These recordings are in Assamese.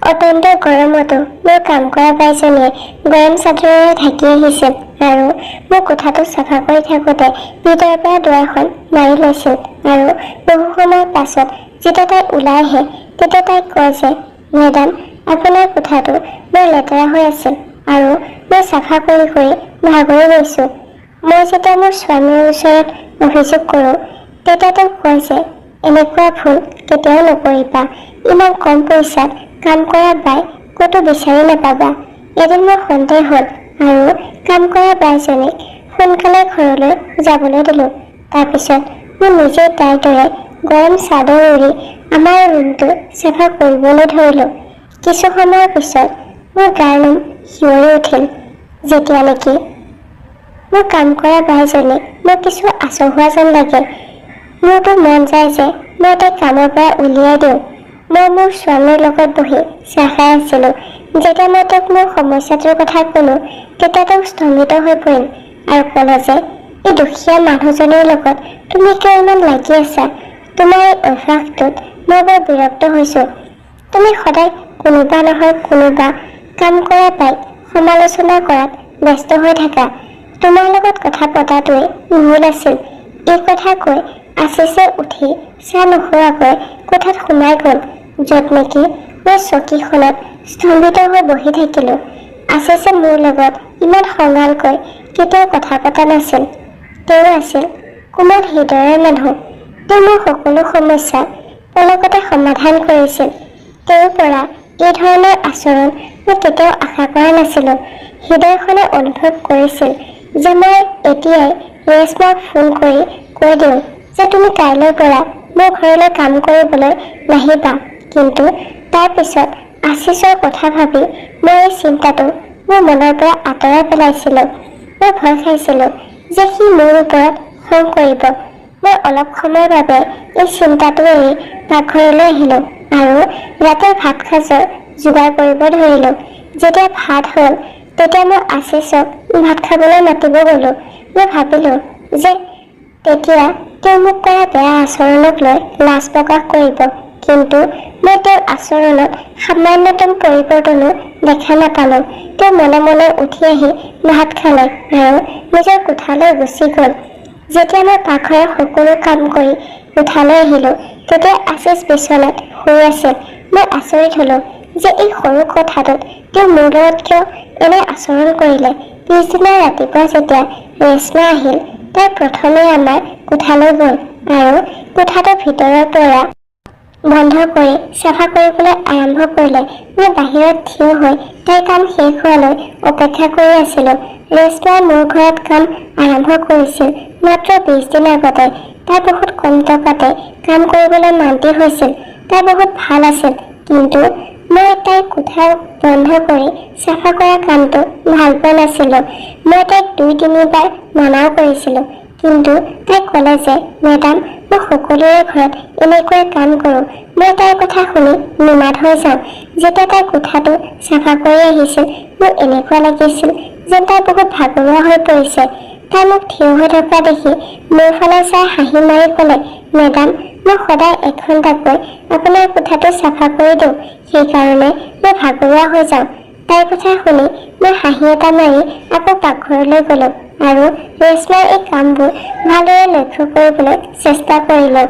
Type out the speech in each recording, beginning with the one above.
অত্যন্ত গৰমতো মোৰ কাম কৰা বাইজনীয়ে গৰম চাদৰেৰে ঢাকি আহিছিল আৰু মোৰ কোঠাটো চাফা কৰি থাকোঁতে ভিতৰৰ পৰা দুৱাৰখন মাৰি লৈছিল আৰু বহু সময়ৰ পাছত যেতিয়া তাই ওলাই আহে তেতিয়া তাই কয় যে, মেডাম, আপোনাৰ কোঠাটো বৰ লেতেৰা হৈ আছিল আৰু মই চাফা কৰি কৰি ভাগৰি গৈছোঁ। মই যেতিয়া মোৰ স্বামীৰ ওচৰত অভিযোগ কৰোঁ তেতিয়া তেওঁ কয় যে, এনেকুৱা ভুল কেতিয়াও নকৰিবা, ইমান কম পইচাত কাম কৰা বাই ক'তো বিচাৰি নাপাবা। এদিন মোৰ সন্দেহ হ'ল আৰু কাম কৰা বাইজনীক সোনকালে ঘৰলৈ যাবলৈ দিলোঁ। তাৰপিছত মই নিজেই তাইৰ দৰে গৰম চাদৰ উৰি আমাৰ ৰুমটো চাফা কৰিবলৈ ধৰিলোঁ। কিছু সময়ৰ পিছত মোৰ গাৰ নোম শিয়ৰি উঠিল যেতিয়া নেকি মোৰ কাম কৰা বাইজনীক মই কিছু আচহুৱা যেন লাগে। মোৰতো মন যায় যে মই তাইক কামৰ পৰা উলিয়াই দিওঁ। মই মোৰ স্বামীৰ লগত বহি চাহ খাই আছিলোঁ। যেতিয়া মই তাইক মোৰ সমস্যাটোৰ কথা ক'লোঁ তেতিয়া তেওঁ স্তম্ভিত হৈ পৰিল আৰু ক'লে যে, এই দুখীয়া মানুহজনীৰ লগত তুমি কিয় ইমান লাগি আছা? তোমাৰ এই অভ্যাসটোত মই বৰ বিৰক্ত হৈছোঁ। তুমি সদায় কোনোবা নহয় কোনোবা কাম কৰা বাইক সমালোচনা কৰাত ব্যস্ত হৈ থাকা। তোমাৰ লগত কথা পতাটোৱেই ভুল আছিল। এই কথা কৈ আশিছে উঠি চাহ নোখোৱাকৈ কোঠাত সোমাই গ'ল, য'ত নেকি মই চকীখনত স্তম্ভিত হৈ বহি থাকিলোঁ। আশিছে মোৰ লগত ইমান খঙালকৈ কেতিয়াও কথা পতা নাছিল। তেওঁ আছিল কোমল হৃদয়ৰ মানুহ। তেওঁ মোৰ সকলো সমস্যা পলকতে সমাধান কৰিছিল। তেওঁৰ পৰা এই ধৰণৰ আচৰণ মই কেতিয়াও আশা কৰা নাছিলোঁ। হৃদয়খনে অনুভৱ কৰিছিল যে মই এতিয়াই ৰেশমাক ফোন কৰি কৈ দিওঁ যে তুমি কাইলৈৰ পৰা মোৰ ঘৰলৈ কাম কৰিবলৈ নাহিবা। কিন্তু তাৰ পিছত আশিছৰ কথা ভাবি মই এই চিন্তাটো মোৰ মনৰ পৰা আঁতৰাই পেলাইছিলোঁ। মই ভয় খাইছিলোঁ যে সি মোৰ ওপৰত খং কৰিব। মই অলপ সময়ৰ বাবে এই চিন্তাটো এৰি পাকঘৰলৈ আহিলোঁ আৰু ৰাতিৰ ভাত সাঁজৰ যোগাৰ কৰিব ধৰিলোঁ। যেতিয়া ভাত হ'ল তেতিয়া মই আশিছক ভাত খাবলৈ মাতিব গ'লোঁ। মই ভাবিলোঁ যে তেতিয়া তেওঁ মোক কৰা বেয়া আচৰণক লৈ লাজ প্ৰকাশ কৰিব, কিন্তু মই তেওঁৰ আচৰণত সামান্যতম পৰিৱৰ্তনো দেখা নাপালোঁ। তেওঁ মনে মনে উঠি আহি ভাত খালে আৰু নিজৰ কোঠালৈ গুচি গ'ল। যেতিয়া মই পাকঘৰৰ সকলো কাম কৰি কোঠালৈ আহিলোঁ তেতিয়া আশিছ বিচনাত শুই আছিল। মই আচৰিত হ'লোঁ যে এই সৰু কথাটোত তেওঁ মোৰ লগত কিয় এনে আচৰণ কৰিলে। পিছদিনা ৰাতিপুৱা যেতিয়া ৰেশমা আহিল তাই প্ৰথমে আমাৰ কোঠালৈ গ'ল আৰু কোঠাটোৰ ভিতৰৰ পৰা বন্ধ কৰি চাফা কৰিবলৈ আৰম্ভ কৰিলে। মই বাহিৰত থিয় হৈ তাইৰ কাম শেষ হোৱালৈ অপেক্ষা কৰি আছিলোঁ। ৰেশমাই মোৰ ঘৰত কাম আৰম্ভ কৰিছিল মাত্ৰ 20 দিন আগতে। তাই বহুত কম টকাতে কাম কৰিবলৈ মান্তি হৈছিল। তাই বহুত ভাল আছিল, কিন্তু মই তাইৰ কোঠা বন্ধ কৰি চাফা কৰা কামটো ভাল পোৱা নাছিলোঁ। মই তাইক 2-3 বাৰ মানাও কৰিছিলোঁ, কিন্তু তাই ক'লে যে, মেডাম, মই সকলোৰে ঘৰত এনেকৈ কাম কৰোঁ। মই তাইৰ কথা শুনি নিমাত হৈ যাওঁ। যেতিয়া তাই কোঠাটো চাফা কৰি আহিছিল মোৰ এনেকুৱা লাগিছিল যেন তাই বহুত ভাগৰুৱা হৈ পৰিছে। তাই মোক থিয় হৈ থকা দেখি মোৰ ফালে চাই হাঁহি মাৰি ক'লে, মেডাম, মই সদায় 1 ঘণ্টাকৈ আপোনাৰ কোঠাটো চাফা কৰি দিওঁ, সেইকাৰণে মই ভাগৰুৱা হৈ যাওঁ। তাইৰ কথা শুনি মই হাঁহি এটা মাৰি আকৌ পাকঘৰলৈ গ'লোঁ আৰু ৰেশমাৰ এই কামবোৰ ভালদৰে লক্ষ্য কৰিবলৈ চেষ্টা কৰিলোঁ।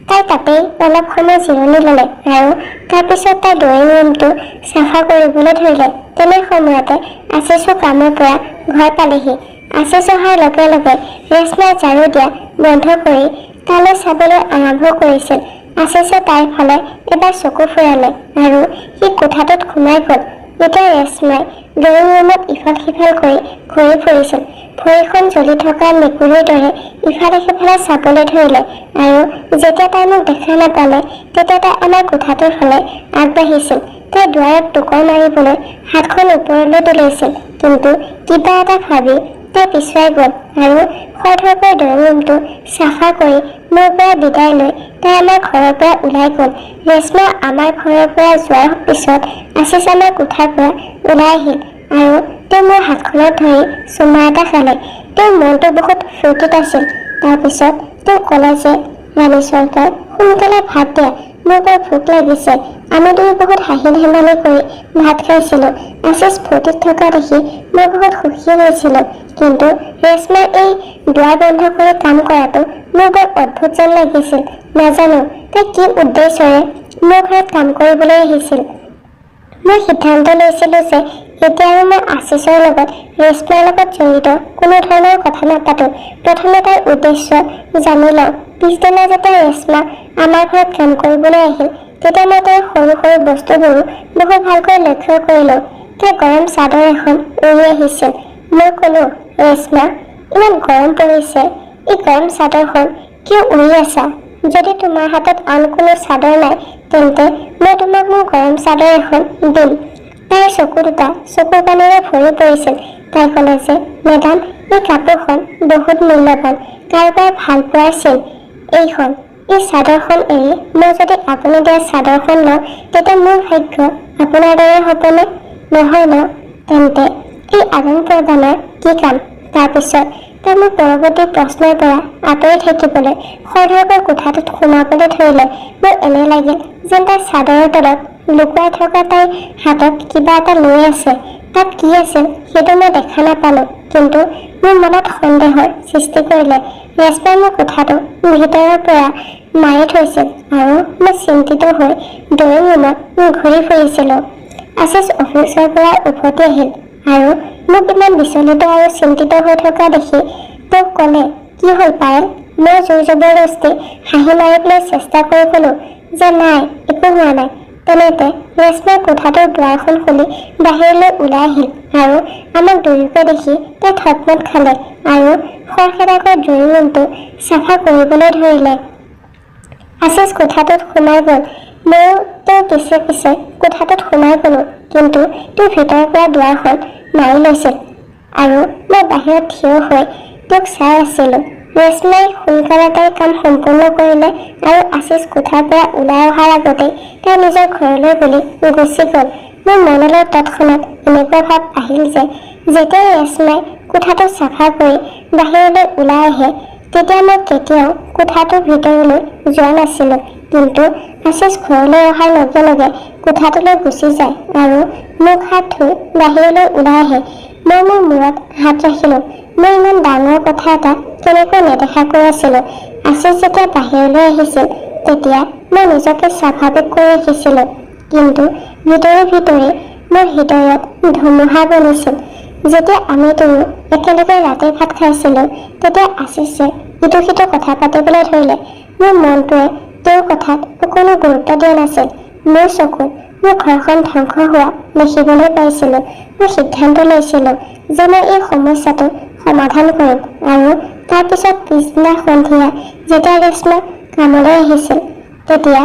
তাই তাতেই অলপ সময় জিৰণি ল'লে আৰু তাৰপিছত তাই ড্ৰয়িং ৰুমটো চাফা কৰিবলৈ ধৰিলে। তেনে সময়তে আশিছো কামৰ পৰা ঘৰ পালেহি। আশিছ অহাৰ লগে লগে ৰেশমাই ঝাৰু দিয়া বন্ধ কৰি তালৈ চাবলৈ আৰম্ভ কৰিছিল। আশিছে তাইৰ ফালে এবাৰ চকু ফুৰালে আৰু সি কোঠাটোত সোমাই গ'ল। এতিয়া ৰেশমাই ড্ৰয়িং ৰুমত ইফাল সিফাল কৰি ঘূৰি ফুৰিছিল। ভৰিখন জ্বলি থকা মেকুৰীৰ দৰে ইফালে সিফালে চাবলৈ ধৰিলে আৰু যেতিয়া তাই মোক দেখা নাপালে তেতিয়া তাই আমাৰ কোঠাটোৰ ফালে আগবাঢ়িছিল। তাই দুৱাৰত টোকৰ মাৰিবলৈ হাতখন ওপৰলৈ তুলিছিল, কিন্তু কিবা এটা ভাবি তাই পিছুৱাই গ'ল আৰু খৰধৰকৈ ড্ৰয়িং ৰুমটো চাফা কৰি মোৰ পৰা বিদায় লৈ তাই আমাৰ ঘৰৰ পৰা ওলাই গ'ল। ৰেশমা আমাৰ ঘৰৰ পৰা যোৱাৰ পিছত আশিছ আমাৰ কোঠাৰ পৰা ওলাই আহিল আৰু তেওঁ মোৰ হাতখনত ধৰি চুমা এটা খালে। তেওঁৰ মনটো বহুত ফূৰ্তিত আছিল। তাৰপিছত তেওঁ ক'লে যে, ৰাণী চৰকাৰ, সোনকালে ভাত দিয়া, মোৰ বৰ ভোক লাগিছে। আমি দুয়ো বহুত হাঁহি ধেমালি কৰি ভাত খাইছিলোঁ। আশিষ ফূৰ্তিত থকা দেখি মই বহুত সুখী হৈছিলোঁ। কিন্তু ৰেশ্মাৰ এই দুৱাৰ বন্ধ কৰি কাম কৰাটো মোৰ বৰ অদ্ভুত যেন লাগিছিল। নাজানো তাই কি উদ্দেশ্যৰে মোৰ ঘৰত কাম কৰিবলৈ আহিছিল। মই সিদ্ধান্ত লৈছিলোঁ যে এতিয়া আৰু মই আশিষৰ লগত ৰেশ্মাৰ লগত জড়িত কোনো ধৰণৰ কথা নাপাতো। প্ৰথমে তাইৰ উদ্দেশ্য জানি লওঁ। পিছদিনা যেতিয়া ৰেশ্মা আমাৰ ঘৰত কাম কৰিবলৈ আহিল তেতিয়া মই তাইৰ সৰু সৰু বস্তুবোৰো বহুত ভালকৈ লক্ষ্য কৰিলোঁ। তাই গৰম চাদৰ এখন উৰি আহিছিল। মই ক'লো, ৰেশ্মা, ইমান গৰম পৰিছে, এই গৰম চাদৰখন কিয় উৰি আছা? যদি তোমাৰ হাতত আন কোনো চাদৰ নাই তেন্তে মই তোমাক মোৰ গৰম চাদৰ এখন দিম। তাইৰ চকু দুটা চকু পানীৰে ভৰি পৰিছিল। তাই ক'লে যে, মেডাম, এই কাপোৰখন বহুত মূল্যৱান, কাৰোবাৰ ভাল পোৱাৰ চিন। এইখন, এই চাদৰখন এৰি মই যদি আপুনি দিয়া চাদৰখন লওঁ তেতিয়া মোৰ ভাগ্য আপোনাৰ দৰে হ'বনে? নহয় ন? তেন্তে এই আদান প্ৰদানৰ কি কাম? তাৰপিছত তাই মোৰ পৰৱৰ্তী প্ৰশ্নৰ পৰা আঁতৰি থাকিবলৈ খৰধৰকৈ কোঠাটোত সোমাবলৈ ধৰিলে। মোৰ এনে লাগিল যেন তাই চাদৰৰ তলত লুকুৱাই থকা তাইৰ হাতত কিবা এটা লৈ আছে। তাত কি আছিল সেইটো মই দেখা নাপালোঁ, কিন্তু মোৰ মনত সন্দেহৰ সৃষ্টি কৰিলে। ৰেশ্মাই মোৰ কোঠাটো ভিতৰৰ পৰা মাৰি থৈছিল আৰু মই চিন্তিত হৈ ড্ৰয়িং ৰুমত ঘূৰি ফুৰিছিলোঁ। আশিষ অফিচৰ পৰা উভতি আহিল আৰু মোক ইমান বিচলিত আৰু চিন্তিত হৈ থকা দেখি তেওঁক ক'লে, কি হ'ল পায়েল? মই জোৰ জবৰদস্তি হাঁহি মাৰিবলৈ চেষ্টা কৰি ক'লোঁ যে নাই, একো হোৱা নাই। তেনেতে ৰেশ্মাই কোঠাটোৰ দুৱাৰখন খুলি বাহিৰলৈ ওলাই আহিল আৰু আমাক দুয়োকে দেখি তাই থতমত খালে আৰু খৰখেদাকৈ ড্ৰয়িং ৰুমটো চাফা কৰিবলৈ ধৰিলে। আশিষ কোঠাটোত সোমাই গ'ল। ময়ো তেওঁৰ পিছে পিছে কোঠাটোত সোমাই গ'লোঁ, কিন্তু তেওঁ ভিতৰৰ পৰা দুৱাৰখন মাৰি লৈছিল আৰু মই বাহিৰত থিয় হৈ তেওঁক চাই আছিলোঁ। ৰেশ্মাই সোনকালে তাইৰ কাম সম্পূৰ্ণ কৰিলে আৰু আশিষ কোঠাৰ পৰা ওলাই অহাৰ আগতেই তাই নিজৰ ঘৰলৈ বুলি গুচি গ'ল। মোৰ মনলৈ তৎক্ষণাত এনেকুৱা ভাৱ আহিল যে যেতিয়া ৰেশ্মাই কোঠাটো চাফা কৰি বাহিৰলৈ ওলাই আহে তেতিয়া মই কেতিয়াও কোঠাটোৰ ভিতৰলৈ যোৱা নাছিলোঁ, কিন্তু আশিষ ঘৰলৈ অহাৰ লগে লগে কোঠাটোলৈ গুচি যায় আৰু মুখ হাত ধুই বাহিৰলৈ ওলাই আহে। মই মোৰ মূৰত হাত ৰাখিলোঁ। মই ইমান ডাঙৰ কথা এটা কেনেকৈ নেদেখাকৈ আছিলোঁ। আশিষ যেতিয়া বাহিৰলৈ আহিছিল তেতিয়া মই নিজকে স্বাভাৱিক কৰি ৰাখিছিলোঁ, কিন্তু ভিতৰি ভিতৰি মোৰ হৃদয়ত ধুমুহা বলিছিল। যেতিয়া আমি দুয়ো একেলগে ৰাতিৰ ভাত খাইছিলোঁ তেতিয়া আশিষে ইটো সিটো কথা পাতিবলৈ ধৰিলে। মোৰ মনটোৱে তেওঁৰ কথাত কোনো গুৰুত্ব দিয়া নাছিল। মোৰ চকুত মোৰ ঘৰখন ধ্বংস হোৱা দেখিবলৈ পাইছিলোঁ। মই সিদ্ধান্ত লৈছিলোঁ যে মই এই সমস্যাটো সমাধান কৰিম আৰু তাৰপিছত পিছদিনা সন্ধিয়া যেতিয়া ৰেশ্মা কামলৈ আহিছিল তেতিয়া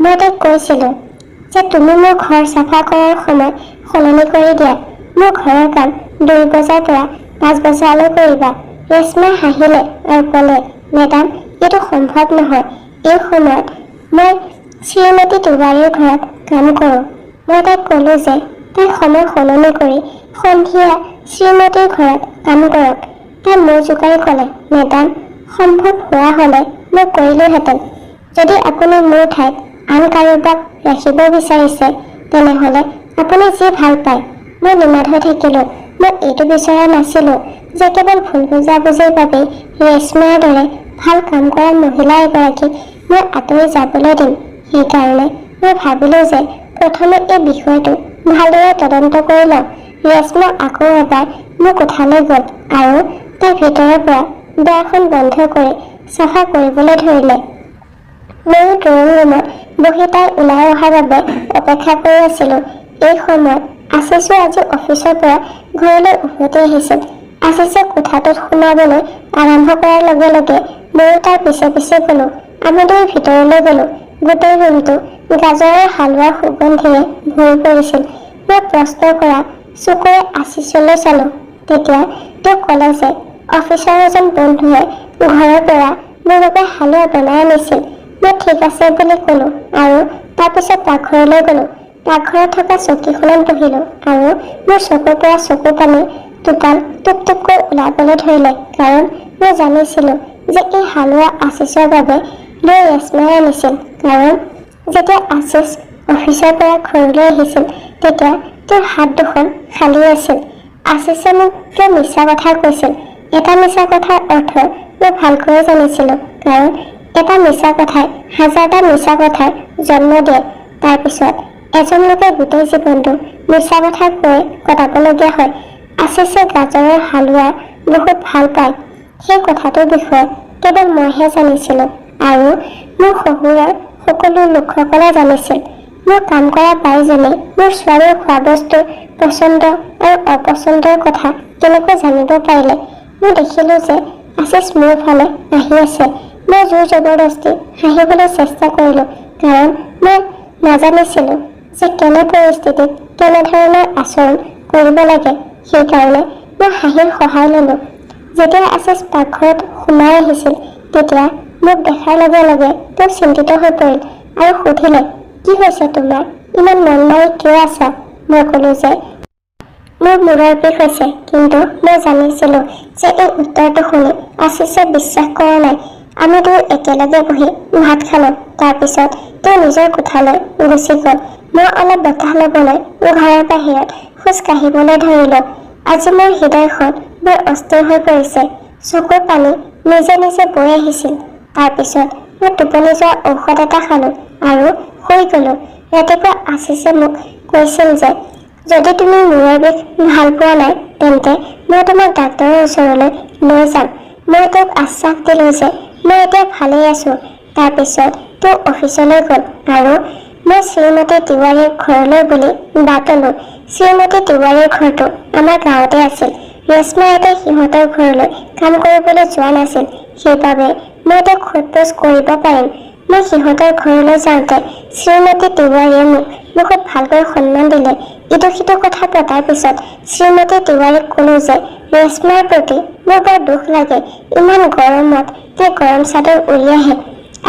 মই তাইক কৈছিলোঁ যে তুমি মোৰ ঘৰ চাফা কৰাৰ সময় সলনি কৰি দিয়া। মোৰ ঘৰৰ কাম 2 বজাৰ পৰা 5 বজালৈ কৰিবা। ৰেশ্মাই হাঁহিলে আৰু ক'লে, মেডাম, এইটো সম্ভৱ নহয়। এই সময়ত মই শ্ৰীমতী তিৱাৰীৰ ঘৰত কাম কৰোঁ। মই তাইক ক'লোঁ যে তাই সময় সলনি কৰি সন্ধিয়া শ্ৰীমতীৰ ঘৰত কাম কৰক। তাই মূৰ জোকাৰি ক'লে, মেডাম, সম্ভৱ হোৱা হ'লে মই কৰিলোহেঁতেন। যদি আপুনি মোৰ ঠাইত আন কাৰোবাক ৰাখিব বিচাৰিছে তেনেহ'লে আপুনি যি ভাল পায়। মই নিমাত হৈ থাকিলোঁ। মই এইটো বিচৰা নাছিলোঁ যে কেৱল ভুল বুজাবুজিৰ বাবেই ৰেশ্মাৰ দৰে ভাল কাম কৰা মহিলা এগৰাকীক মই আঁতৰি যাবলৈ দিম। সেইকাৰণে মই ভাবিলোঁ যে প্ৰথমে এই বিষয়টো ভালদৰে তদন্ত কৰি লওঁ। ৰেশ্মা আকৌ এবাৰ মোৰ কোঠালৈ গ'ল আৰু তাই ভিতৰৰ পৰা দুৱাৰখন বন্ধ কৰি চাফা কৰিবলৈ ধৰিলে। ময়ো ড্ৰয়িং ৰুমত বহি তাই ওলাই অহাৰ বাবে অপেক্ষা কৰি আছিলোঁ। এই সময়ত আশিষো আজি অফিচৰ পৰা ঘৰলৈ উভতি আহিছিল। আশিষে কোঠাটোত সোমাবলৈ আৰম্ভ কৰাৰ লগে লগে ময়ো তাৰ পিছে পিছে গ'লোঁ। আমি দুয়ো ভিতৰলৈ গ'লোঁ। গোটেই ৰুমটো গাজৰৰ হালোৱাৰ সুগন্ধিৰে ভৰি পৰিছিল। মই প্ৰশ্ন কৰা চকুৰে আশিষলৈ চালোঁ। তেতিয়া তেওঁ ক'লে যে অফিচৰ এজন বন্ধুৱে ঘৰৰ পৰা মোৰ বাবে হালোৱা বনাই আনিছিল। মই ঠিক আছে বুলি ক'লোঁ আৰু তাৰপিছত পাকঘৰলৈ গ'লোঁ। পাকঘৰত থকা চকীখনত বহিলোঁ আৰু মোৰ চকুৰ পৰা চকু পানী টোপাল টোপ টোপকৈ ওলাবলৈ ধৰিলে, কাৰণ মই জানিছিলোঁ যে এই হালোৱা আশিষৰ বাবে লৈ ৰেশ্মাই আনিছিল, কাৰণ যেতিয়া আশিষ অফিচৰ পৰা ঘৰলৈ আহিছিল তেতিয়া তেওঁৰ হাত দুখন খালী আছিল। আশিষে মোক কিয় মিছা কথা কৈছিল। এটা মিছা কথাৰ অৰ্থ মই ভালকৈ জানিছিলোঁ, কাৰণ এটা মিছা কথাই হাজাৰটা মিছা কথাৰ জন্ম দিয়ে। তাৰপিছত এজন লোকে গোটেই জীৱনটো মিছা কথা কৈ কটাবলগীয়া হয়। আশিষে গাজৰৰ হালোৱা বহুত ভাল পায়। সেই কথাটোৰ বিষয়ে কেৱল মইহে জানিছিলোঁ আৰু মোৰ শহুৰৰ সকলো লোকসকলে জানিছিল। মোৰ কাম কৰা বাইজনী মোৰ ছোৱালীৰ খোৱা বস্তুৰ পচন্দ আৰু অপচন্দৰ কথা কেনেকৈ জানিব পাৰিলে। মই দেখিলোঁ যে আশিষ মোৰ ফালে আহি আছে। মই জোৰ জবৰদস্তি হাঁহিবলৈ চেষ্টা কৰিলোঁ, কাৰণ মই নাজানিছিলোঁ যে কেনে পৰিস্থিতিত কেনেধৰণৰ আচৰণ কৰিব লাগে। সেইকাৰণে মই হাঁহিৰ সহায় ল'লোঁ। যেতিয়া আশিষ পাকঘৰত সোমাই আহিছিল তেতিয়া মোক দেখাৰ লগে লগে তেওঁ চিন্তিত হৈ পৰিল আৰু সুধিলে, কি হৈছে তোমাৰ? ইমান মন মাৰি কিয় আছা? মই ক'লোঁ যে মোৰ মূৰৰ বিষ হৈছে, কিন্তু মই জানিছিলোঁ যে এই উত্তৰটো শুনি আশিষে বিশ্বাস কৰা নাই। আমি দুয়ো একেলগে বহি ভাত খালোঁ। তাৰপিছত তেওঁ নিজৰ কোঠালৈ গুচি গ'ল। মই অলপ বতাহ ল'বলৈ ঘৰৰ বাহিৰত খোজ কাঢ়িবলৈ ধৰিলোঁ। আজি মোৰ হৃদয়খন বৰ অস্থিৰ হৈ পৰিছে। চকুৰ পানী নিজে নিজে বৈ আহিছিল। তাৰপিছত মই টোপনি যোৱা ঔষধ এটা খালোঁ আৰু শুই গ'লোঁ। ৰাতিপুৱা আশিষে মোক কৈছিল যে যদি তুমি মূৰৰ বিষ ভাল পোৱা নাই তেন্তে মই তোমাক ডাক্তৰৰ ওচৰলৈ লৈ যাম। মই তেওঁক আশ্বাস দিলোঁ যে মই এতিয়া ভালেই আছোঁ। তাৰপিছত তেওঁ অফিচলৈ গ'ল আৰু মই শ্ৰীমতী তিৱাৰীৰ ঘৰলৈ বুলি বাট ল'লোঁ। শ্ৰীমতী তিৱাৰীৰ ঘৰটো আমাৰ গাঁৱতে আছিল। ৰেশ্মা এতিয়া সিহঁতৰ ঘৰলৈ কাম কৰিবলৈ যোৱা নাছিল, সেইবাবে মই তেওঁক সোধ-পোছ কৰিব পাৰিম। মই সিহঁতৰ ঘৰলৈ যাওঁতে শ্ৰীমতী তিৱাৰীয়ে মোক বহুত ভালকৈ সন্মান দিলে। ইটো সিটো কথা পতাৰ পিছত শ্ৰীমতী তিৱাৰীক ক'লোঁ যে ৰেশ্মাৰ প্ৰতি মোৰ বৰ দুখ লাগে। ইমান গৰমত তাই গৰম চাদৰ উৰি আহে।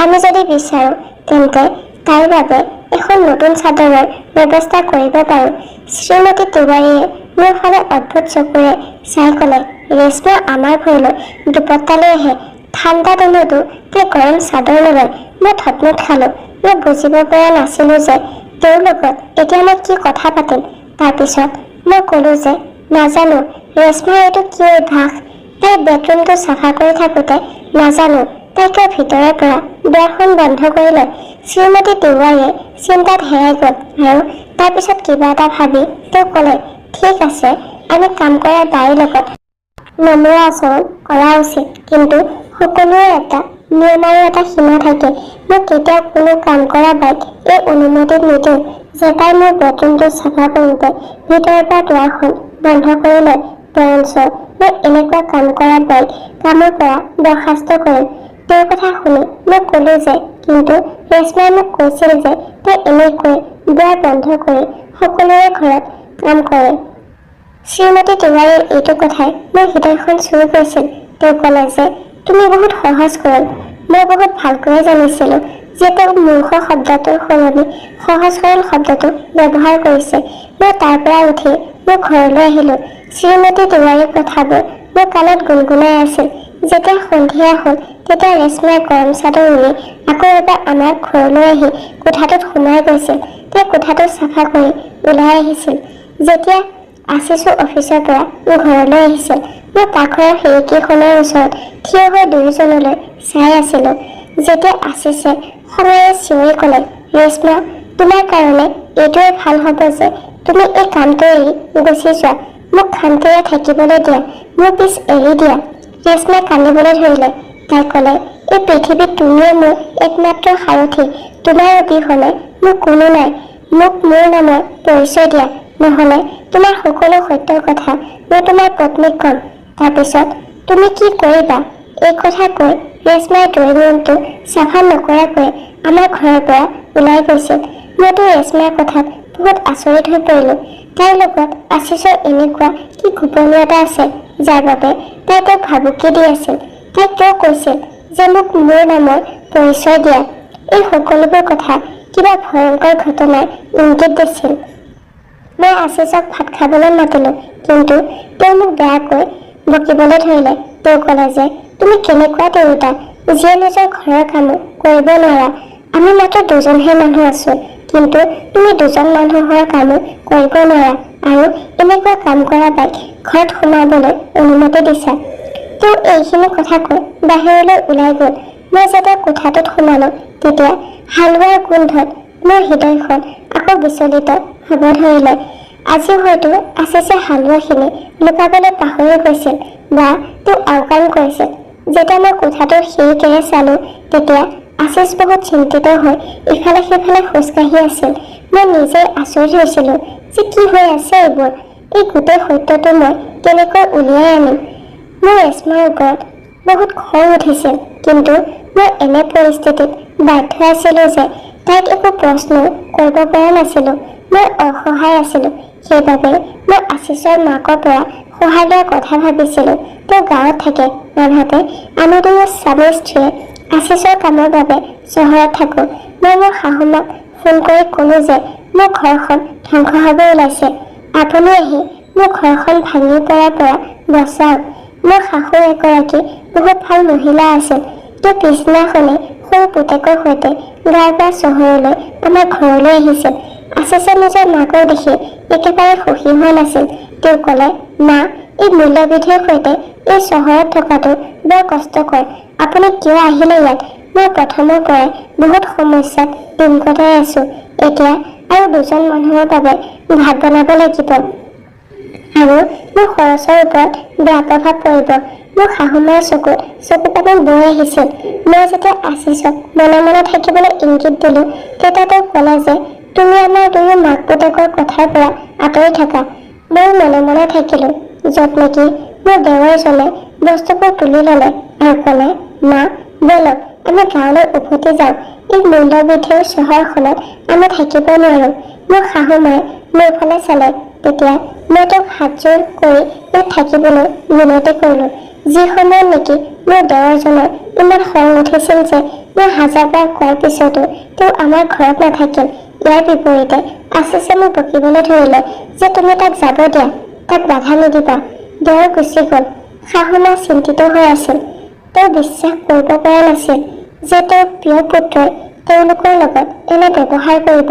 আমি যদি বিচাৰোঁ তেন্তে তাইৰ বাবে এখন নতুন চাদৰৰ ব্যৱস্থা কৰিব পাৰোঁ। শ্ৰীমতী তিৱাৰীয়ে মোৰ ফালে অদ্ভুত চকুৰে চাই ক'লে, ৰেশ্মা আমাৰ ঘৰলৈ দুপট্টা লৈ আহে। ঠাণ্ডা দিনতো তাই গৰম চাদৰ নলয়। মই থতমত খালোঁ। মই বুজিব পৰা নাছিলোঁ যে তেওঁৰ লগত এতিয়া মই কি কথা পাতিম। তাৰপিছত মই ক'লোঁ যে নাজানো ৰেশ্মাৰ এইটো কি অভ্যাস। তাইৰ বেডৰুমটো চাফা কৰি থাকোঁতে নাজানো তাই কিয় ভিতৰৰ পৰা দুৱাৰখন বন্ধ কৰি লয়। শ্ৰীমতী তিৱাৰীয়ে চিন্তাত হেৰাই গ'ল আৰু তাৰপিছত কিবা এটা ভাবি তেওঁ ক'লে, ঠিক আছে, আমি কাম কৰা বাইৰ লগত নম্ৰ আচৰণ কৰা উচিত, কিন্তু সকলোৰে এটা নিয়ম আৰু এটা সীমা থাকে। মই কেতিয়াও কোনো কাম কৰা বাইক এই অনুমতি নিদিওঁ যে তাই মোৰ বেডৰুমটো চাফা কৰোঁতে ভিতৰৰ পৰা দুৱাৰখন বন্ধ কৰি লয়। বৰঞ্চ মই এনেকুৱা কাম কৰা বাইক কামৰ পৰা বৰ্খাস্ত কৰিম। তেওঁৰ কথা শুনি মই ক'লোঁ যে কিন্তু ৰেশ্মাই মোক কৈছিল যে তাই এনেকৈ দুৱাৰ বন্ধ কৰি সকলোৰে ঘৰত কাম কৰে। শ্ৰীমতী তিৱাৰীৰ এইটো কথাই মোৰ হৃদয়খন চুই গৈছিল। তেওঁ ক'লে যে তুমি বহুত সহজ সৰল। মই বহুত ভালকৈ জানিছিলোঁ যে তেওঁ মূৰ্খ শব্দটোৰ সলনি সহজ সৰল শব্দটো ব্যৱহাৰ কৰিছে। মই তাৰ পৰা উঠি মোৰ ঘৰলৈ আহিলোঁ। শ্ৰীমতী তিৱাৰীৰ কথাবোৰ মোৰ কাণত গুণগুণাই আছিল। যেতিয়া সন্ধিয়া হ'ল তেতিয়া ৰেশ্মাই গৰম চাদৰ উৰি আকৌ এবাৰ আমাৰ ঘৰলৈ আহি কোঠাটোত সোমাই গৈছিল। তাই কোঠাটো চাফা কৰি ওলাই আহিছিল। যেতিয়া আশিষো অফিচৰ পৰা ঘৰলৈ আহিছিল, মই পাকঘৰৰ খিৰিকীখনৰ ওচৰত থিয় হৈ দুয়োজনলৈ চাই আছিলোঁ। যেতিয়া আশিষে খঙেৰে চিঞৰি ক'লে, ৰেশ্মা, তোমাৰ কাৰণে এইটোৱে ভাল হ'ব যে তুমি এই কামটো এৰি গুচি যোৱা। মোক শান্তিৰে থাকিবলৈ দিয়া। মোৰ পিছ এৰি দিয়া। ৰেশ্মাই কান্দিবলৈ ধৰিলে। তাই ক'লে, এই পৃথিৱীত তুমিয়ে মোৰ একমাত্ৰ সাৰথি। তোমাৰ অবিহনে মোৰ কোনো নাই। মোক মোৰ নামৰ পৰিচয় দিয়া, নহ'লে তোমাৰ সকলো সত্যৰ কথা মই তোমাৰ পত্নীক ক'ম। তাৰপিছত তুমি কি কৰিবা? এই কথা কৈ ৰেশ্মাই ড্ৰয়িং ৰুমটো চাফা নকৰাকৈ আমাৰ ঘৰৰ পৰা ওলাই গৈছিল। মইতো ৰেশ্মাৰ কথাত বহুত আচৰিত হৈ পৰিলোঁ। তাইৰ লগত আশিষৰ এনেকুৱা কি গোপনীয়তা আছে যাৰ বাবে তাই তেওঁক ভাবুকি দি আছিল? তাই কিয় কৈছিল যে মোক মোৰ নামৰ পৰিচয় দিয়া? এই সকলোবোৰ কথা কিবা ভয়ংকৰ ঘটনাৰ ইংগিত দিছিল। মই আশিষক ভাত খাবলৈ মাতিলোঁ, কিন্তু তেওঁ মোক বেয়াকৈ বকিবলৈ ধৰিলে। তেওঁ ক'লে যে তুমি কেনেকুৱা তিৰোতা যিয়ে নিজৰ ঘৰৰ কামো কৰিব নোৱাৰা। আমি মাত্ৰ দুজনহে মানুহ আছো, কিন্তু তুমি দুজন মানুহৰ কামো কৰিব নোৱাৰা আৰু এনেকুৱা কাম কৰা বাইক ঘৰত সোমাবলৈ অনুমতি দিছা। তেওঁ এইখিনি কথা কৈ বাহিৰলৈ ওলাই গ'ল। মই যেতিয়া কোঠাটোত সোমালো তেতিয়া হালোৱাৰ গোন্ধত মোৰ হৃদয়খন আকৌ বিচলিত হ'ব ধৰিলে। আজি হয়তো আশিছে হালোৱাখিনি লুকাবলৈ পাহৰি গৈছিল বা তেওঁ আওকাণ কৰিছিল। যেতিয়া মই কোঠাটোৰ খিৰিকীৰে চালো তেতিয়া আশিষ বহুত চিন্তিত হৈ ইফালে সিফালে খোজকাঢ়ি আছিল। মই নিজেই আচৰিত হৈছিলো যে কি হৈ আছে এইবোৰ। এই গোটেই সত্যটো মই কেনেকৈ উলিয়াই আনিম। মোৰ ৰেশ্মাৰ ওপৰত বহুত খং উঠিছিল, কিন্তু মই এনে পৰিস্থিতিত বাধ্য আছিলো যে তাইক একো প্ৰশ্ন কৰিব পৰা নাছিলো। মই অসহায় আছিলো। সেইবাবে মই আশিষৰ মাকৰ পৰা সহায় লোৱাৰ কথা ভাবিছিলো। তেওঁ গাঁৱত থাকে, আনহাতে আমি দুয়ো স্বামী স্ত্ৰীয়ে আশিষৰ কামৰ বাবে চহৰত থাকো। মই মোৰ শাহুমাক ফোন কৰি ক'লো যে মোৰ ঘৰখন ধ্বংস হ'ব ওলাইছে, আপুনি আহি মোৰ ঘৰখন ভাঙি পৰাৰ পৰা বচাওক। মোৰ শাহু এগৰাকী বহুত ভাল মহিলা আছিল। তেওঁ পিছদিনাখনে সৰু পুতেকৰ সৈতে গাঁৱৰ পৰা চহৰলৈ আমাৰ ঘৰলৈ আহিছিল। আশিষে নিজৰ মাকক দেখি একেবাৰে সুখী হোৱা নাছিল। তেওঁ ক'লে, মা, এই মূল্যবৃদ্ধিৰ সৈতে এই চহৰত থকাটো বৰ কষ্টকৰ। আপুনি কিয় আহিলে ইয়াত? মই প্ৰথমৰ পৰাই বহুত সমস্যাত দিন কটাই আছো। এতিয়া আৰু দুজন মানুহৰ বাবে ভাত বনাব লাগিব আৰু মোৰ খৰচৰ ওপৰত বেয়া প্ৰভাৱ পৰিব। মোৰ শাহুমাৰ চকুপানী বৈ আহিছিল। মই যেতিয়া আশিষক মনে মনে থাকিবলৈ ইংগিত দিলো তেতিয়া তেওঁ ক'লে যে তুমি আমাৰ দুয়ো মাক পুতেকৰ কথাৰ পৰা আঁতৰি থাকা। মই মনে মনে থাকিলো, য'ত নেকি মোৰ দেৱৰজনে বস্তুবোৰ তুলি ল'লে আৰু ক'লে, মা, ব'লক আমি গাঁৱলৈ উভতি যাওঁ। এই মূল্যবৃদ্ধিৰ চহৰখনত আমি থাকিব নোৱাৰো। মোৰ শাহুমায়ে মোৰ ফালে চালে। তেতিয়া মই তেওঁক হাতযোৰ কৰি ইয়াত থাকিবলৈ মিনতি কৰিলো। যি সময়ত নেকি মোৰ দেৱৰজনৰ ইমান খং উঠিছিল যে মই হাজাৰবাৰ কোৱাৰ পিছতো তেওঁ আমাৰ ঘৰত নাথাকিল। ইয়াৰ বিপৰীতে আশিষে মোক বকিবলৈ ধৰিলে যে তুমি তাক যাব দিয়া, তাক বাধা নিদিবা। দেৱৰ গুচি গ'ল। শাহুমা চিন্তিত হৈ আছিল। তেওঁ বিশ্বাস কৰিব পৰা নাছিল যে তেওঁৰ প্ৰিয় পুত্ৰই তেওঁলোকৰ লগত এনে ব্যৱহাৰ কৰিব।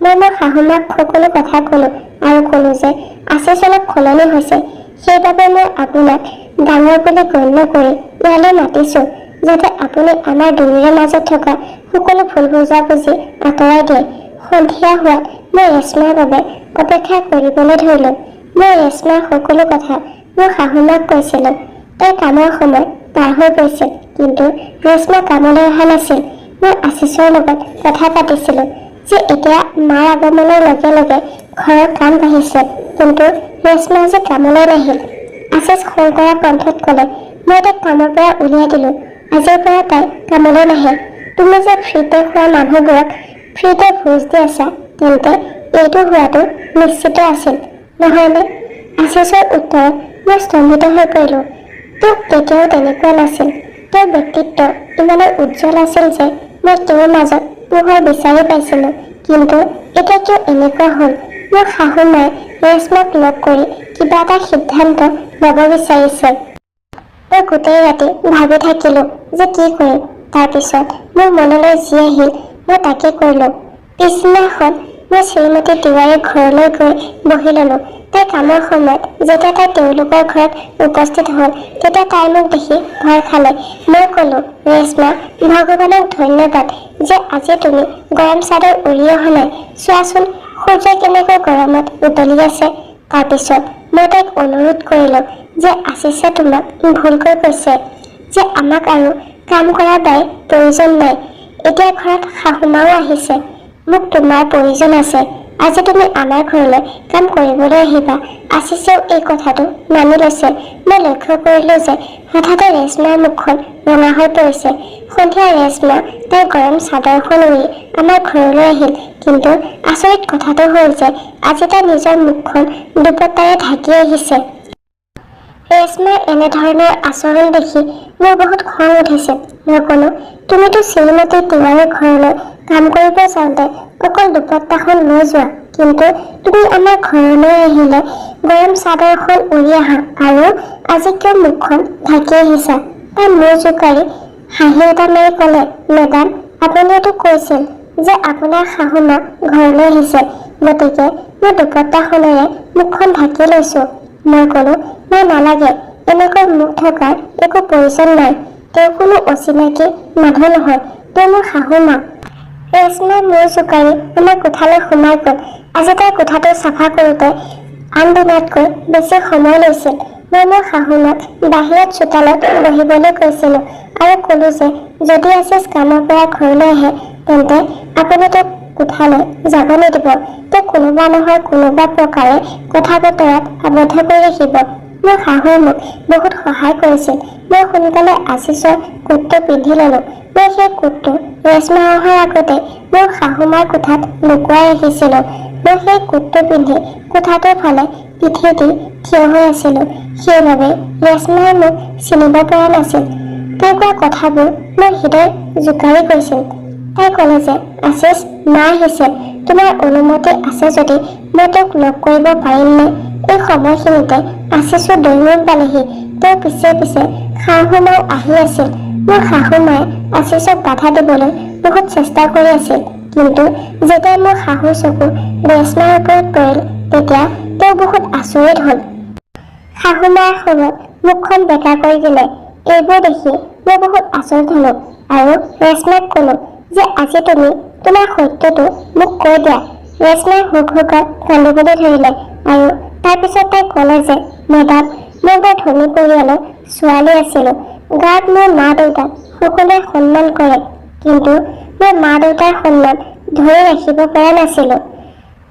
মই মোৰ শাহুমাক সকলো কথা ক'লো আৰু ক'লো যে আশিষ অলপ সলনি হৈছে। সেইবাবে মই আপোনাক ডাঙৰ বুলি গণ্য কৰি ইয়ালৈ মাতিছো, যাতে আপুনি আমাৰ দুয়োৰে মাজত থকা সকলো ভুল বুজাবুজি আঁতৰাই দিয়ে। সন্ধিয়া হোৱাত মই ৰেশ্মাৰ বাবে অপেক্ষা কৰিবলৈ ধৰিলো। মই ৰেশ্মাৰ সকলো কথা মোৰ শাহুমাক কৈছিলো। তাইৰ কামৰ সময় পাৰ হৈ গৈছিল, কিন্তু ৰেশ্মা কামলৈ অহা নাছিল। মই আশিষৰ লগত কথা পাতিছিলো যে এতিয়া মাৰ আগমনৰ লগে লগে ঘৰৰ কাম বাঢ়িছে, কিন্তু ৰেশ্মা আজি কামলৈ নাহিল। আশিষ খং কৰা কণ্ঠত ক'লে, মই তাইক কামৰ পৰা উলিয়াই দিলো। আজিৰ পৰা তাই কামলৈ নাহে। তুমি যে ফ্ৰীতে খোৱা মানুহবোৰক ফ্ৰীতে ভোজ দি আছা, তেন্তে এইটো হোৱাটো নিশ্চিত আছিল, নহয়নে? আশিষৰ উত্তৰত মই স্তম্ভিত হৈ পৰিলো। তেওঁ কেতিয়াও তেনেকুৱা নাছিল। তেওঁৰ ব্যক্তিত্ব ইমানেই উজ্জ্বল আছিল যে মই তেওঁৰ মাজত পোহৰ বিচাৰি পাইছিলো। কিন্তু এতিয়া কিয় এনেকুৱা হ'ল? মোৰ শাহুমায়ে ৰেশ্মাক লগ কৰি কিবা এটা সিদ্ধান্ত ল'ব বিচাৰিছে। মই গোটেই ৰাতি ভাবি থাকিলো যে কি কৰিম। তাৰপিছত মোৰ মনলৈ যি আহিল মই তাকে কৰিলো। পিছদিনাখন মই শ্ৰীমতী তিৱাৰীৰ ঘৰলৈ গৈ বহি ল'লো। তাইৰ কামৰ সময়ত যেতিয়া তাই তেওঁলোকৰ ঘৰত উপস্থিত হ'ল তেতিয়া তাই মোক দেখি ভয় খালে। মই ক'লো, ৰেশ্মা, ভগৱানক ধন্যবাদ যে আজি তুমি গৰম চাদৰ উৰি অহা নাই। চোৱাচোন সূৰ্য কেনেকৈ গৰমত উতলি আছে। তাৰপিছত মই তাইক অনুৰোধ কৰিলো যে আশিষে তোমাক ভুলকৈ কৈছে, যে আমাক আৰু কাম কৰা বাইৰ প্ৰয়োজন নাই। এতিয়া ঘৰত শাহুমাও আহিছে। মোক তোমাৰ প্ৰয়োজন আছে। আজি তুমি আমাৰ ঘৰলৈ কাম কৰিবলৈ আহিবা। আশিষেও এই কথাটো মানি লৈছে। মই লক্ষ্য কৰিলো যে হঠাতে ৰেশ্মাৰ মুখখন ৰঙা হৈ পৰিছে। সন্ধিয়া ৰেশ্মা তাইৰ গৰম চাদৰখন উৰি আমাৰ ঘৰলৈ আহিল, কিন্তু আচৰিত কথাটো হ'ল যে আজি তাই নিজৰ মুখখন দুপট্টাৰে ঢাকি আহিছে। ৰেশ্মাৰ এনেধৰণৰ আচৰণ দেখি মোৰ বহুত খং উঠিছে। মই ক'লো, তুমিতো শ্ৰীমতী তিৱাৰীৰ ঘৰলৈ কাম কৰিব যাওঁতে অকল দুপট্টাখন লৈ যোৱা, কিন্তু তুমি আমাৰ ঘৰলৈ আহিলে গৰম চাদৰখন উৰি আহা আৰু আজি কিয় মুখখন ঢাকি আহিছা? তাই মূৰ জোকাৰি হাঁহি এটা মাৰি ক'লে, মেডাম, আপুনিতো কৈছিল যে আপোনাৰ শাহু মা ঘৰলৈ আহিছে, গতিকে মই দুপট্টাখনেৰে মুখখন ঢাকি লৈছো। মই ক'লো, মই নালাগে, এনেকৈ মুখ ঢকাৰ একো প্ৰয়োজন নাই। তেওঁ কোনো অচিনাকি মানুহ নহয়, তেওঁ মোৰ শাহু মা। ৰেশ্মাই মূৰ জোকাৰি আমাৰ কোঠালৈ সোমাই গ'ল। আজি তাইৰ কোঠাটো চাফা কৰোঁতে আন দিনতকৈ বেছি সময় লৈছিল। মই মোৰ শাহু মাক বাহিৰত চোতালত বহিবলৈ কৈছিলোঁ আৰু ক'লো যে যদি আছিছ কামৰ পৰা ঘৰলৈ আহে তেন্তে আপুনি তেওঁক কোঠালৈ যাব নিদিব। তেওঁক কোনোবা নহয় কোনোবা প্ৰকাৰে কথা বতৰাত আবদ্ধ কৰি ৰাখিব। মোৰ শাহুৱে মোক বহুত সহায় কৰিছিল। মই সোনকালে আছিছৰ কোটটো পিন্ধি ল'লোঁ। মই সেই কোটটো ৰেশ্মা অহাৰ আগতে মোৰ শাহু মাৰ কোঠাত লুকুৱাই ৰাখিছিলোঁ। মই সেই কোটটো পিন্ধি কোঠাটোৰ ফালে পিঠি দি থিয় হৈ আছিলোঁ। সেইবাবে ৰেশ্মাই মোক চিনিব পৰা নাছিল। তাই কোৱা কথাবোৰ মোৰ হৃদয় জোকাৰি গৈছিল। তাই ক'লে যে আছিছ, মা আহিছে, তোমাৰ অনুমতি আছে যদি মই তেওঁক লগ কৰিব পাৰিমনে? এই সময়খিনিতে আছিছো দৈমূৰ পালেহি। তেওঁৰ পিছে পিছে শাহু মাও আহি আছিল। মোৰ শাহু মায়ে আছিছক বাধা দিবলৈ বহুত চেষ্টা কৰি আছিল, কিন্তু যেতিয়া মোৰ শাহুৰ চকু ৰেশ্মাৰ ওপৰত পৰিল তেতিয়া তেওঁ বহুত আচৰিত হ'ল। শাহু মাৰ খঙত মুখখন বেকা কৰি দিলে। এইবোৰ দেখি মই বহুত আচৰিত হ'লোঁ আৰু ৰেশ্মাক ক'লো যে আজি তুমি তোমাৰ সত্যটো মোক কৈ দিয়া। ৰেশ্মাই হুক হুকাই কান্দিবলৈ ধৰিলে আৰু তাৰপিছত তাই ক'লে যে মেডাম, মই বৰ ধনী পৰিয়ালৰ ছোৱালী আছিলোঁ। গাঁৱত মোৰ মা দেউতাক সকলোৱে সন্মান কৰে, কিন্তু মই মা দেউতাৰ সন্মান ধৰি ৰাখিব পৰা নাছিলোঁ।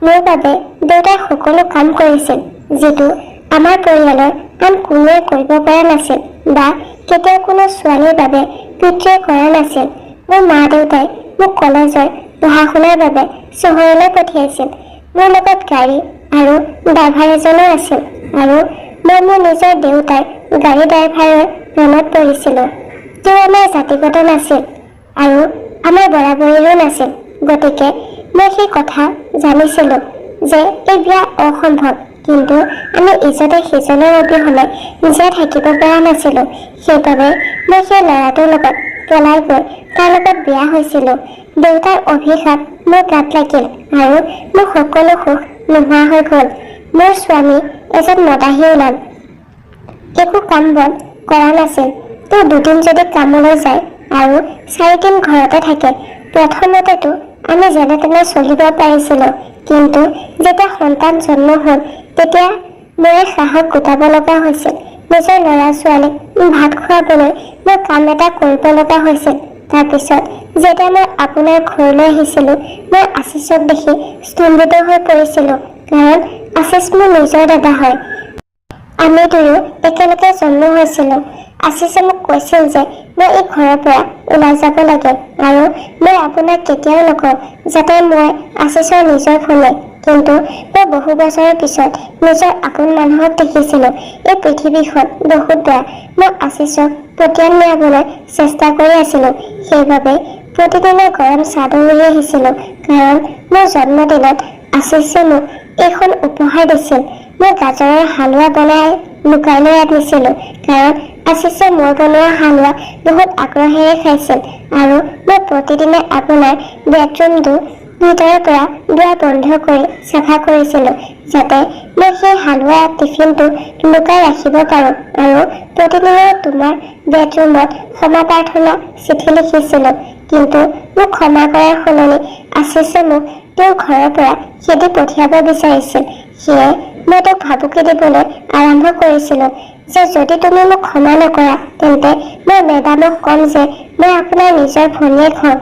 মোৰ বাবে দেউতাই সকলো কাম কৰিছিল, যিটো আমাৰ পৰিয়ালৰ আন কোনোৱে কৰিব পৰা নাছিল বা কেতিয়াও কোনো ছোৱালীৰ বাবে পিতৃয়ে কৰা নাছিল। মোৰ মা দেউতাই মোক কলেজৰ পঢ়া শুনাৰ বাবে চহৰলৈ পঠিয়াইছিল। মোৰ লগত গাড়ী আৰু ড্ৰাইভাৰ এজনো আছিল আৰু মই মোৰ নিজৰ দেউতাৰ গাড়ী ড্ৰাইভাৰৰ প্ৰেমত পৰিছিলোঁ। তেওঁ আমাৰ জাতিগত নাছিল আৰু আমাৰ বৰাবৰীৰো নাছিল, গতিকে মই সেই কথা জানিছিলোঁ যে এই বিয়া অসম্ভৱ, কিন্তু আমি ইজনে সিজনৰ অবিহনে জীয়াই থাকিব পৰা নাছিলোঁ। সেইবাবে মই সেই ল'ৰাটোৰ লগত পলাই গৈ তাৰ লগত বিয়া হৈছিলোঁ। দেউতাৰ অভিশাপ মোৰ গাত লাগিল আৰু মোৰ সকলো সুখ নোহোৱা হৈ গ'ল। মোৰ স্বামী এজন মদাহী ওলাল, একো কাম বন কৰা নাছিল। তেওঁ দুদিন যদি কামলৈ যায় আৰু 4 দিন ঘৰতে থাকে। প্ৰথমতেতো আমি যেনে তেনে চলিব পাৰিছিলোঁ, কিন্তু যেতিয়া সন্তান জন্ম হ'ল তেতিয়া মোৰে সাহস গোটাব লগা হৈছিল। নিজৰ ল'ৰা ছোৱালীক ভাত খুৱাবলৈ মই কাম এটা কৰিব লগা হৈছিল। তাৰপিছত যেতিয়া মই আপোনাৰ ঘৰলৈ আহিছিলোঁ, মই আছিছক দেখি স্তম্ভিত হৈ পৰিছিলোঁ, কাৰণ আছিছ মোৰ নিজৰ দাদা হয়। আমি দুয়ো একেলগে জন্ম হৈছিলোঁ। আছিছে মোক কৈছিল যে মই এই ঘৰৰ পৰা ওলাই যাব লাগে আৰু মই আপোনাক কেতিয়াও নকওঁ যাতে মই আছিছৰ নিজৰ ভনীয়েক, কিন্তু মই বহু বছৰৰ পিছত নিজৰ আপোন মানুহক দেখিছিলোঁ। এই পৃথিৱীখন বহুত বেয়া। মই আছিছক পতিয়ন নিয়াবলৈ চেষ্টা কৰি আছিলোঁ, সেইবাবে প্ৰতিদিনে গৰম চাদৰ উৰি আহিছিলোঁ, কাৰণ মোৰ জন্মদিনত আছিছে মোক এইখন উপহাৰ দিছিল। মই গাজৰৰ হালোৱা বনাই লুকাই লৈ আনিছিলোঁ, কাৰণ আছিছে মই বনোৱা হালোৱা বহুত আগ্ৰহেৰে খাইছিল আৰু মই প্ৰতিদিনে আপোনাৰ বেডৰুমটো ভিতৰৰ পৰা দুৱাৰ বন্ধ কৰি চাফা কৰিছিলোঁ, যাতে মই সেই হালোৱা টিফিনটো লুকাই ৰাখিব পাৰোঁ আৰু প্ৰতিদিনে তোমাৰ বেডৰুমত ক্ষমা প্ৰাৰ্থনা চিঠি লিখিছিলোঁ। কিন্তু মোক ক্ষমা কৰাৰ সলনি আছিছে মোক তেওঁৰ ঘৰৰ পৰা খেদি পঠিয়াব বিচাৰিছিল। সেয়ে মই তেওঁক ভাবুকি দিবলৈ আৰম্ভ কৰিছিলোঁ যে যদি তুমি মোক ক্ষমা নকৰা তেন্তে মই মেডামক ক'ম যে মই আপোনাৰ নিজৰ ভনীয়েক হওঁ।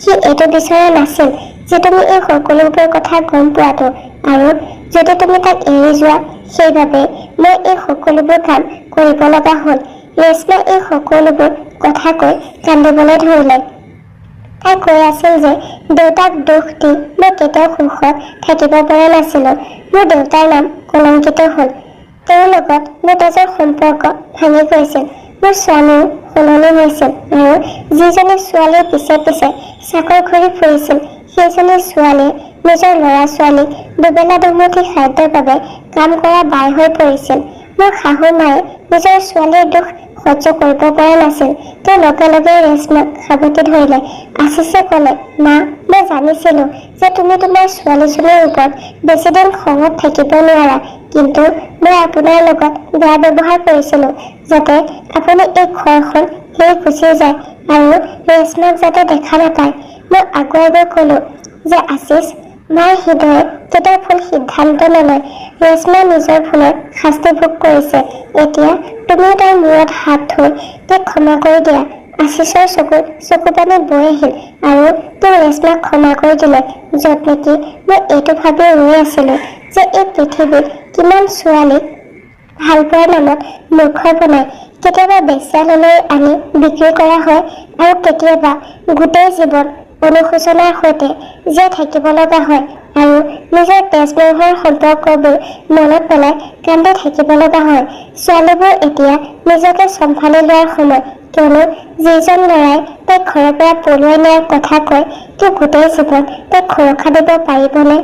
সি এইটো বিচৰা নাছিল যে তুমি এই সকলোবোৰ কথা গম পোৱাটো, আৰু যদি তুমি তাক এৰি যোৱা সেইবাবে মই এই সকলোবোৰ কাম কৰিব লগা হ'ল। ৰেশ্মাই এই সকলোবোৰ কথা কৈ কান্দিবলৈ ধৰিলে। তাই কৈ আছিল যে দেউতাক দোষ দি মই কেতিয়াও সুখত থাকিব পৰা নাছিলোঁ। মোৰ দেউতাৰ নাম কলংকিত হ'ল। তেওঁৰ লগত মোৰ তেজৰ সম্পৰ্ক ভাঙি গৈছিল। মোৰ স্বামীও সলনি হৈছিল আৰু যিজনী ছোৱালীৰ পিছে পিছে চাকৰ ঘূৰি ফুৰিছিল সেইজনী ছোৱালীয়ে নিজৰ ল'ৰা ছোৱালীক দুবেলা দুমুঠি খাদ্যৰ বাবে কাম কৰা বাই হৈ পৰিছিল। মোৰ শাহু মায়ে নিজৰ ছোৱালীৰ দুখ সহ্য কৰিব পৰা নাছিল। তেওঁ লগে লগে ৰেশমাক সাৱটি ধৰিলে। আশিছে ক'লে, মা, মই জানিছিলো যে তুমি তোমাৰ ছোৱালীজনীৰ ওপৰত বেছিদিন খঙত থাকিব নোৱাৰা, কিন্তু মই আপোনাৰ লগত বেয়া ব্যৱহাৰ কৰিছিলো যাতে আপুনি এই ঘৰখন এৰি গুচি যায় আৰু ৰেশমাক যাতে দেখা নাপায়। মই আগুৱাই গৈ ক'লো যে আশিছ, মাৰ হৃদয়ে কেতিয়াও ভুল সিদ্ধান্ত নলয়। ৰেশমা নিজৰ ভুলৰ শাস্তি ভোগ কৰিছে। এতিয়া তুমিও তাইৰ মূৰত হাত থৈ তাইক ক্ষমা কৰি দিয়া। আশিছৰ চকু পানী বৈ আহিল আৰু তেওঁ ৰেশমাক ক্ষমা কৰি দিলে, য'ত নেকি মই এইটো ভাবি ৰৈ আছিলো যে এই পৃথিৱীত কিমান ছোৱালীক ভালপোৱাৰ নামত মূৰ্খ বনাই কেতিয়াবা বেশ্যালয়লৈ আনি বিক্ৰী কৰা হয় আৰু কেতিয়াবা গোটেই জীৱন অনুশোচনাৰ সৈতে জীয়াই থাকিব লগা হয় আৰু নিজৰ তেজমোহৰ সম্পৰ্কবোৰ মনত পেলাই কান্দি থাকিব লগা হয়। ছোৱালীবোৰ এতিয়া নিজকে চম্ভালি লোৱাৰ সময়, কিয়নো যিজন ল'ৰাই তাইক ঘৰৰ পৰা পলুৱাই নিয়াৰ কথা কয় তেওঁ গোটেই জীৱন তাইক সুৰক্ষা দিব পাৰিবনে?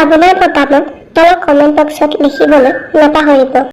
আপোনাৰ মতামত তলৰ কমেণ্ট বক্সত লিখিবলৈ নাপাহৰিব।